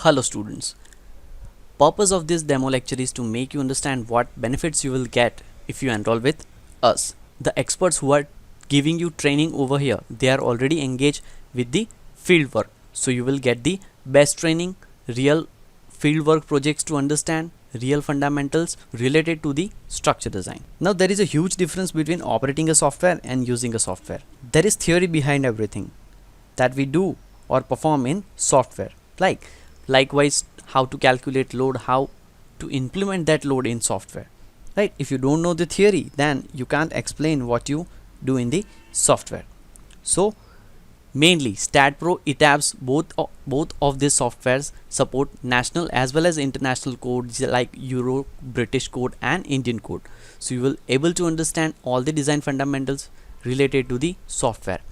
Hello students. Purpose of this demo lecture is to make you understand what benefits you will get if you enroll with us. The experts who are giving you training over here, they are already engaged with the field work. So you will get the best training, real field work projects to understand, real fundamentals related to the structure design. Now there is a huge difference between operating a software and using a software. There is theory behind everything that we do or perform in software. Likewise, how to calculate load, how to implement that load in software, right? If you don't know the theory, then you can't explain what you do in the software. So mainly StatPro, ETABS, both of these softwares support national as well as international codes like Euro, British code and Indian code. So you will able to understand all the design fundamentals related to the software.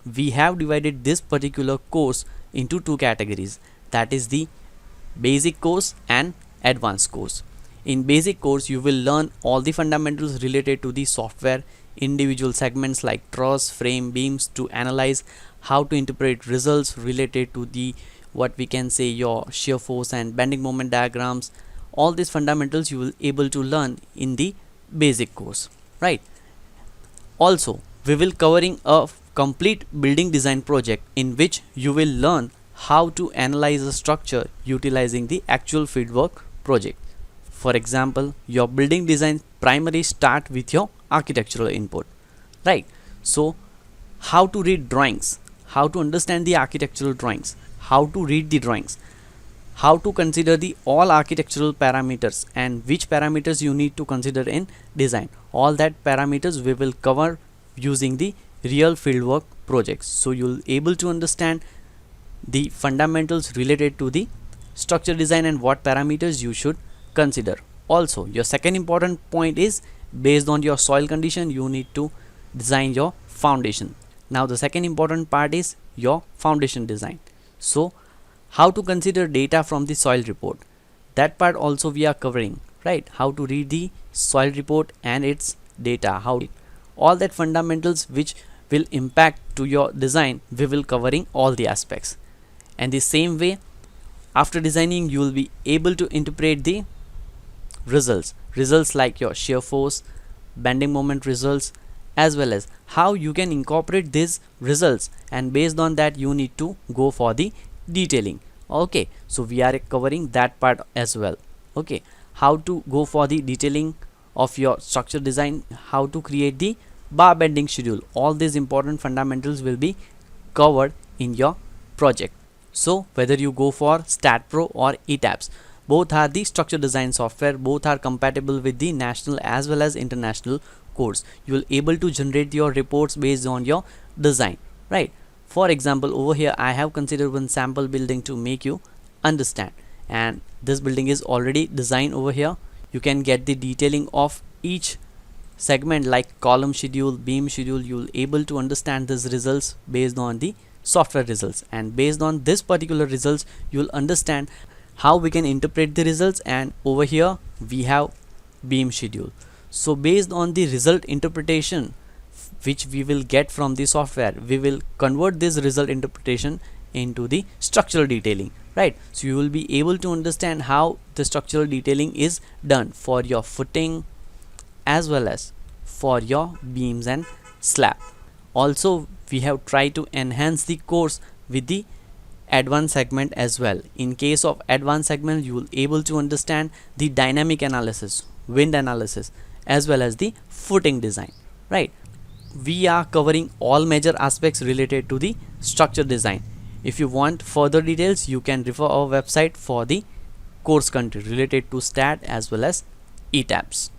We have divided this particular course into two categories, that is the basic course and advanced course. In basic course you will learn all the fundamentals related to the software, individual segments like truss, frame, beams, to analyze how to interpret results related to the what we can say your shear force and bending moment diagrams. All these fundamentals you will able to learn in the basic course, right? Also we will covering a complete building design project in which you will learn how to analyze a structure utilizing the actual fieldwork project. For example, your building design primarily start with your architectural input, right? So how to read drawings, how to understand the architectural drawings, how to read the drawings, how to consider the all architectural parameters and which parameters you need to consider in design. All that parameters we will cover using the real fieldwork projects. So you'll able to understand the fundamentals related to the structure design and what parameters you should consider. Also your second important point is, based on your soil condition you need to design your foundation. Now the second important part is your foundation design. So how to consider data from the soil report, that part also we are covering, right? How to read the soil report and its data, how all that fundamentals which will impact to your design, we will covering all the aspects. And the same way, after designing you will be able to interpret the results like your shear force, bending moment results, as well as how you can incorporate these results, and based on that you need to go for the detailing. Okay, so we are covering that part as well. Okay, how to go for the detailing of your structure design, how to create the bar bending schedule. All these important fundamentals will be covered in your project. So whether you go for StatPro or ETABS, both are the structure design software, both are compatible with the national as well as international codes. You will able to generate your reports based on your design, right? For example, over here I have considered one sample building to make you understand, and this building is already designed over here. You can get the detailing of each segment like column schedule, beam schedule. You will able to understand these results based on the software results, and based on this particular results you will understand how we can interpret the results. And over here we have beam schedule. So based on the result interpretation which we will get from the software, we will convert this result interpretation into the structural detailing, right? So you will be able to understand how the structural detailing is done for your footing as well as for your beams and slab. Also we have tried to enhance the course with the advanced segment as well. In case of advanced segment you will able to understand the dynamic analysis, wind analysis, as well as the footing design, right? We are covering all major aspects related to the structure design. If you want further details you can refer our website for the course content related to STAT as well as ETABS.